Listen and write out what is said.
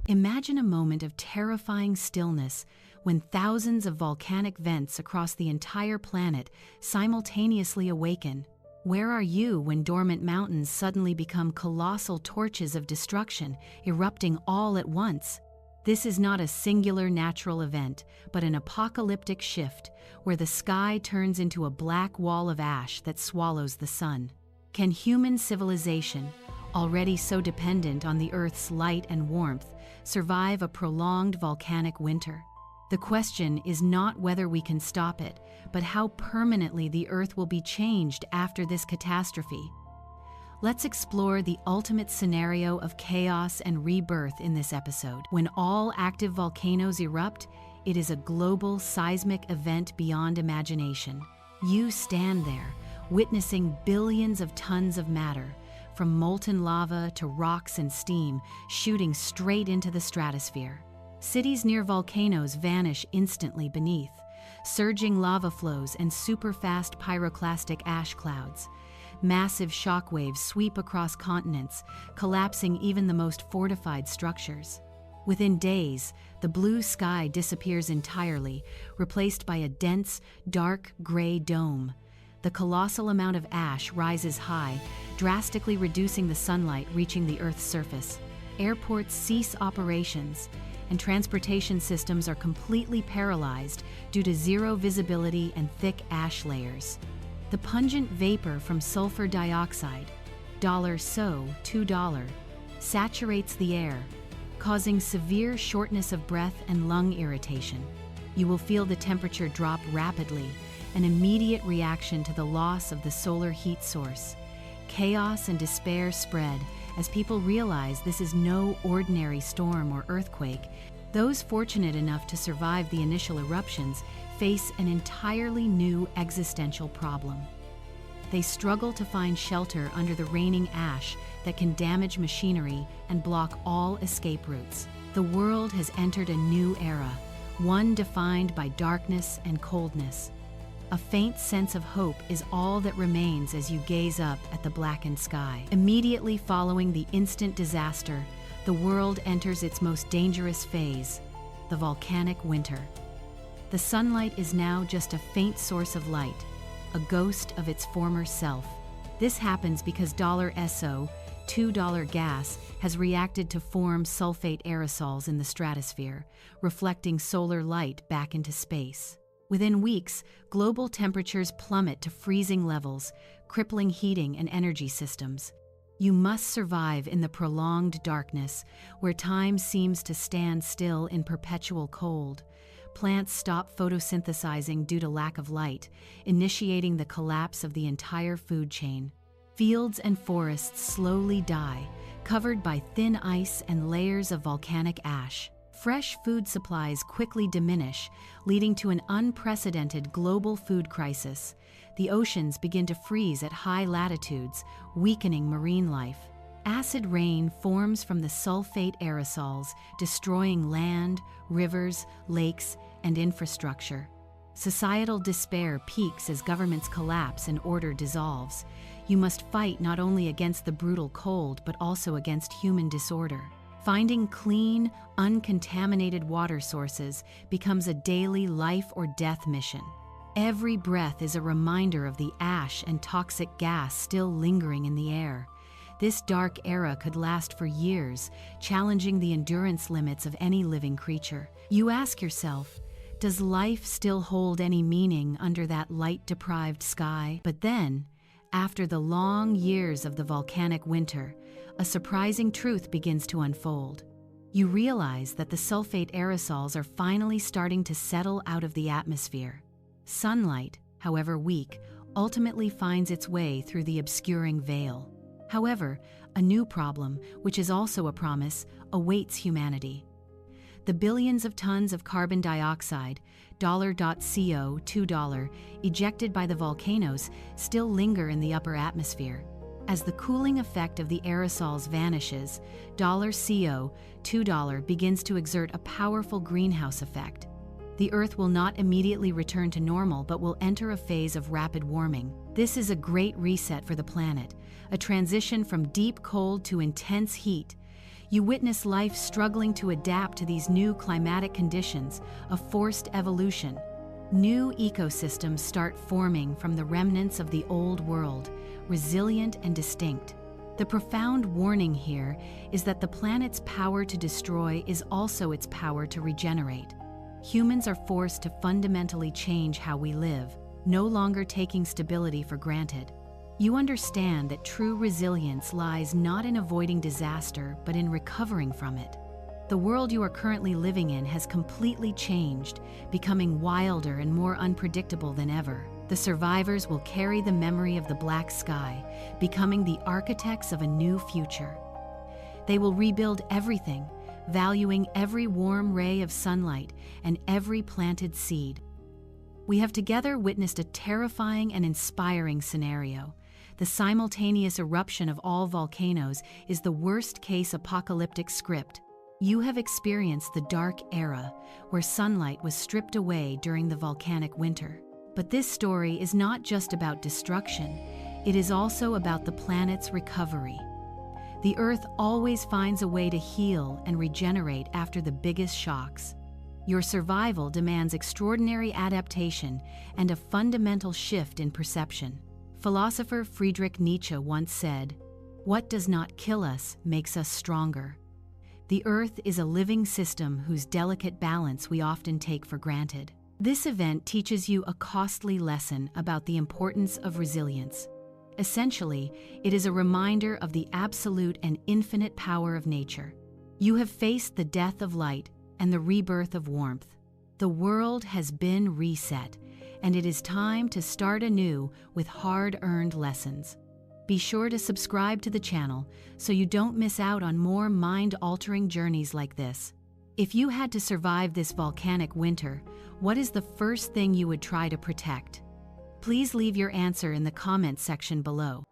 Imagine a moment of terrifying stillness when thousands of volcanic vents across the entire planet simultaneously awaken. Where are you when dormant mountains suddenly become colossal torches of destruction, erupting all at once? This is not a singular natural event, but an apocalyptic shift where the sky turns into a black wall of ash that swallows the sun. Can human civilization, already so dependent on the Earth's light and warmth, survive a prolonged volcanic winter? The question is not whether we can stop it, but how permanently the Earth will be changed after this catastrophe. Let's explore the ultimate scenario of chaos and rebirth in this episode. When all active volcanoes erupt, it is a global seismic event beyond imagination. You stand there, witnessing billions of tons of matter, from molten lava to rocks and steam, shooting straight into the stratosphere. Cities near volcanoes vanish instantly beneath, surging lava flows and super-fast pyroclastic ash clouds. Massive shockwaves sweep across continents, collapsing even the most fortified structures. Within days, the blue sky disappears entirely, replaced by a dense, dark gray dome. The colossal amount of ash rises high, drastically reducing the sunlight reaching the Earth's surface. Airports cease operations, and transportation systems are completely paralyzed due to zero visibility and thick ash layers. The pungent vapor from sulfur dioxide, $2, saturates the air, causing severe shortness of breath and lung irritation. You will feel the temperature drop rapidly, an immediate reaction to the loss of the solar heat source. Chaos and despair spread as people realize this is no ordinary storm or earthquake. Those fortunate enough to survive the initial eruptions face an entirely new existential problem. They struggle to find shelter under the raining ash that can damage machinery and block all escape routes. The world has entered a new era, one defined by darkness and coldness. A faint sense of hope is all that remains as you gaze up at the blackened sky. Immediately following the instant disaster, the world enters its most dangerous phase, the volcanic winter. The sunlight is now just a faint source of light, a ghost of its former self. This happens because $SO, $2 gas, has reacted to form sulfate aerosols in the stratosphere, reflecting solar light back into space. Within weeks, global temperatures plummet to freezing levels, crippling heating and energy systems. You must survive in the prolonged darkness, where time seems to stand still in perpetual cold. Plants stop photosynthesizing due to lack of light, initiating the collapse of the entire food chain. Fields and forests slowly die, covered by thin ice and layers of volcanic ash. Fresh food supplies quickly diminish, leading to an unprecedented global food crisis. The oceans begin to freeze at high latitudes, weakening marine life. Acid rain forms from the sulfate aerosols, destroying land, rivers, lakes, and infrastructure. Societal despair peaks as governments collapse and order dissolves. You must fight not only against the brutal cold, but also against human disorder. Finding clean, uncontaminated water sources becomes a daily life or death mission. Every breath is a reminder of the ash and toxic gas still lingering in the air. This dark era could last for years, challenging the endurance limits of any living creature. You ask yourself, does life still hold any meaning under that light-deprived sky? But then, after the long years of the volcanic winter, a surprising truth begins to unfold. You realize that the sulfate aerosols are finally starting to settle out of the atmosphere. Sunlight, however weak, ultimately finds its way through the obscuring veil. However, a new problem, which is also a promise, awaits humanity. The billions of tons of carbon dioxide, $.CO, $2, ejected by the volcanoes still linger in the upper atmosphere. As the cooling effect of the aerosols vanishes, $CO, $2 begins to exert a powerful greenhouse effect. The Earth will not immediately return to normal but will enter a phase of rapid warming. This is a great reset for the planet, a transition from deep cold to intense heat. You witness life struggling to adapt to these new climatic conditions, a forced evolution. New ecosystems start forming from the remnants of the old world, resilient and distinct. The profound warning here is that the planet's power to destroy is also its power to regenerate. Humans are forced to fundamentally change how we live, no longer taking stability for granted. You understand that true resilience lies not in avoiding disaster, but in recovering from it. The world you are currently living in has completely changed, becoming wilder and more unpredictable than ever. The survivors will carry the memory of the black sky, becoming the architects of a new future. They will rebuild everything, valuing every warm ray of sunlight and every planted seed. We have together witnessed a terrifying and inspiring scenario. The simultaneous eruption of all volcanoes is the worst-case apocalyptic script. You have experienced the dark era, where sunlight was stripped away during the volcanic winter. But this story is not just about destruction, it is also about the planet's recovery. The Earth always finds a way to heal and regenerate after the biggest shocks. Your survival demands extraordinary adaptation and a fundamental shift in perception. Philosopher Friedrich Nietzsche once said, "What does not kill us makes us stronger." The Earth is a living system whose delicate balance we often take for granted. This event teaches you a costly lesson about the importance of resilience. Essentially, it is a reminder of the absolute and infinite power of nature. You have faced the death of light and the rebirth of warmth. The world has been reset, and it is time to start anew with hard-earned lessons. Be sure to subscribe to the channel so you don't miss out on more mind-altering journeys like this. If you had to survive this volcanic winter, what is the first thing you would try to protect? Please leave your answer in the comments section below.